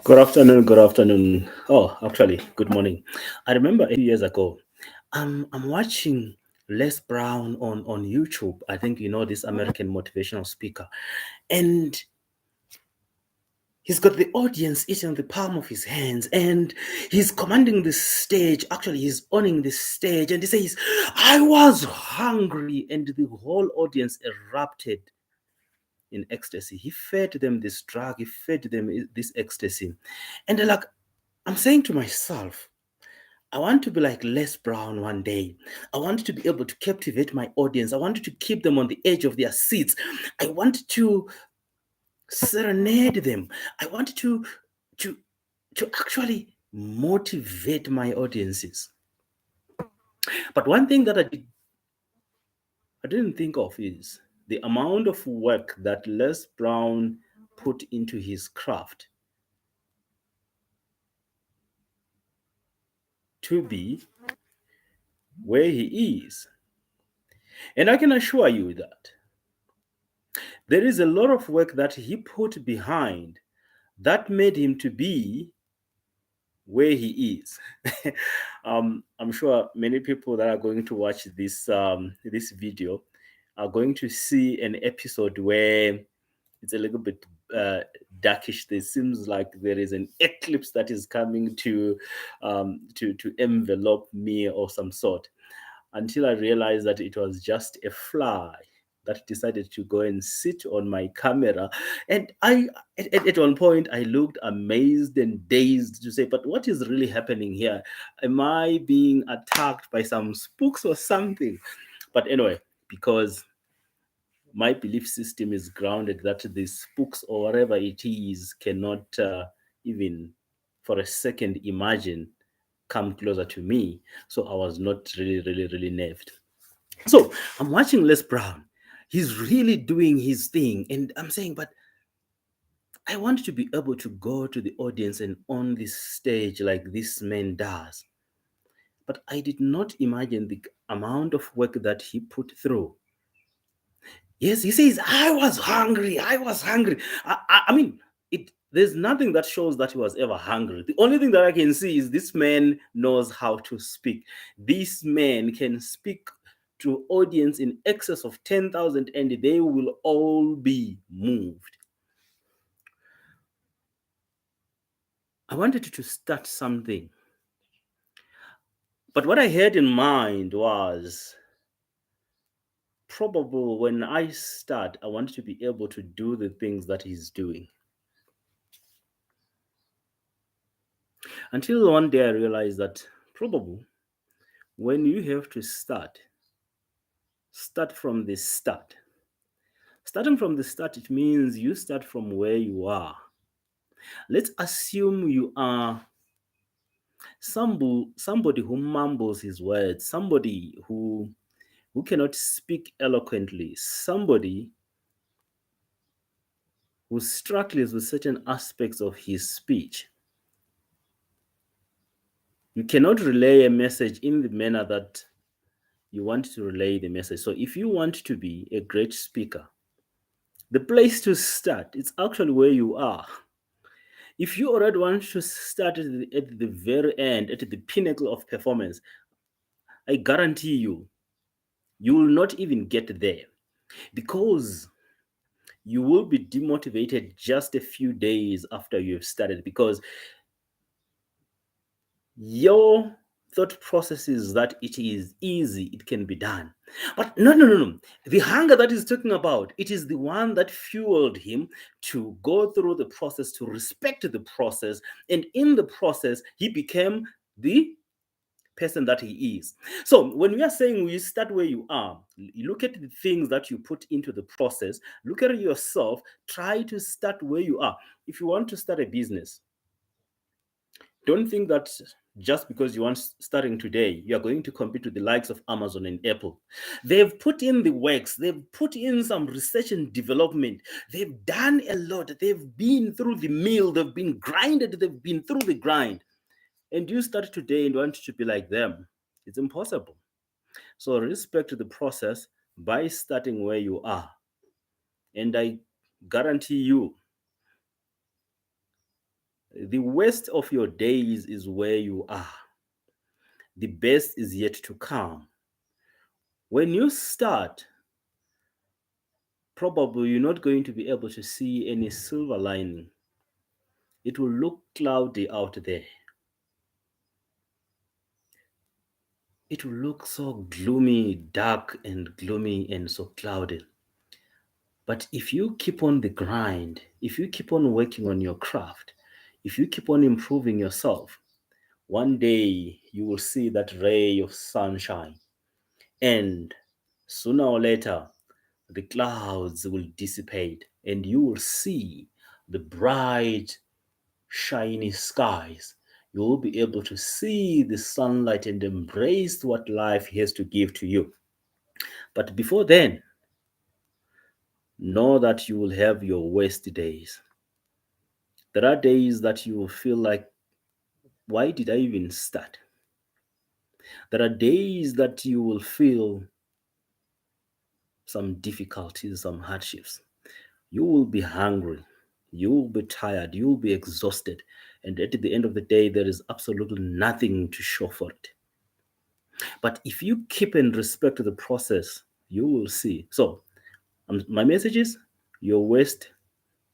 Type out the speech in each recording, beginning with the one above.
Good afternoon. Good afternoon. Oh, actually, good morning. I remember a few years ago, I'm watching Les Brown on YouTube. I think you know this American motivational speaker, and he's got the audience each in the palm of his hands, and he's commanding the stage. Actually, he's owning the stage, and he says, "I was hungry," and the whole audience erupted in ecstasy. He fed them this drug. He fed them this ecstasy, and they're like, I'm saying to myself, I want to be like Les Brown one day. I want to be able to captivate my audience. I want to keep them on the edge of their seats. I want to serenade them. I want to to actually motivate my audiences. But one thing that I didn't think of is the amount of work that Les Brown put into his craft to be where he is. And I can assure you that there is a lot of work that he put behind that made him to be where he is. I'm sure many people that are going to watch this video are going to see an episode where it's a little bit uh, darkish. There seems like there is an eclipse that is coming to envelop me or some sort. Until I realized that it was just a fly that decided to go and sit on my camera. And at one point, I looked amazed and dazed to say, but what is really happening here? Am I being attacked by some spooks or something? But anyway, because my belief system is grounded that the spooks or whatever it is cannot even for a second imagine come closer to me. So I was not really nerved. So I'm watching Les Brown. He's really doing his thing. And I'm saying, but I want to be able to go to the audience and on this stage like this man does. But I did not imagine the amount of work that he put through. Yes, he says, I was hungry. I was hungry. I mean, there's nothing that shows that he was ever hungry. The only thing that I can see is this man knows how to speak. This man can speak to audience in excess of 10,000 and they will all be moved. I wanted to start something. But what I had in mind was probable when I start, I want to be able to do the things that he's doing. Until one day I realized that probably when you have to start from the start. Starting from the start, it means you start from where you are. Let's assume you are somebody who mumbles his words, somebody who cannot speak eloquently, somebody who struggles with certain aspects of his speech. You cannot relay a message in the manner that you want to relay the message. So if you want to be a great speaker, the place to start is actually where you are. If you already want to start at the very end, at the pinnacle of performance, I guarantee you will not even get there because you will be demotivated just a few days after you've started because your thought process is that it is easy, it can be done. But no. The hunger that he's talking about, it is the one that fueled him to go through the process, to respect the process. And in the process, he became the person that he is. So when we are saying we start where you are, you look at the things that you put into the process, look at yourself, try to start where you are. If you want to start a business, don't think that just because you want starting today, you are going to compete with the likes of Amazon and Apple. They've put in the works, they've put in some research and development, they've done a lot, they've been through the mill, they've been grinded, they've been through the grind. And you start today and want to be like them. It's impossible. So respect the process by starting where you are. And I guarantee you, The worst of your days is where you are. The best is yet to come. When you start, probably you're not going to be able to see any silver lining. It will look cloudy out there. It will look so gloomy, dark, and gloomy, and so cloudy. But if you keep on the grind, if you keep on working on your craft, if you keep on improving yourself, one day you will see that ray of sunshine. And sooner or later, the clouds will dissipate and you will see the bright, shiny skies. You will be able to see the sunlight and embrace what life has to give to you. But before then, know that you will have your worst days. There are days that you will feel like, why did I even start? There are days that you will feel some difficulties, some hardships. You will be hungry, you will be tired, you will be exhausted. And at the end of the day, there is absolutely nothing to show for it. But if you keep and respect the process, you will see. So, my message is your waist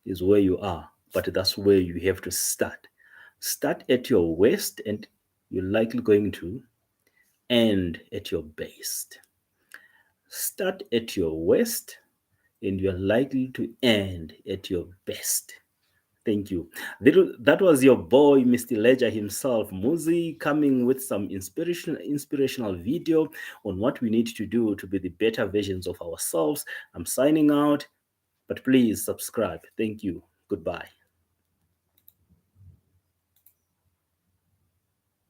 is where you are, but that's where you have to start. Start at your waist, and you're likely going to end at your best. Start at your waist, and you're likely to end at your best. Thank you. That was your boy, Mr. Ledger himself, Muzi, coming with some inspirational video on what we need to do to be the better versions of ourselves. I'm signing out, but please subscribe. Thank you. Goodbye.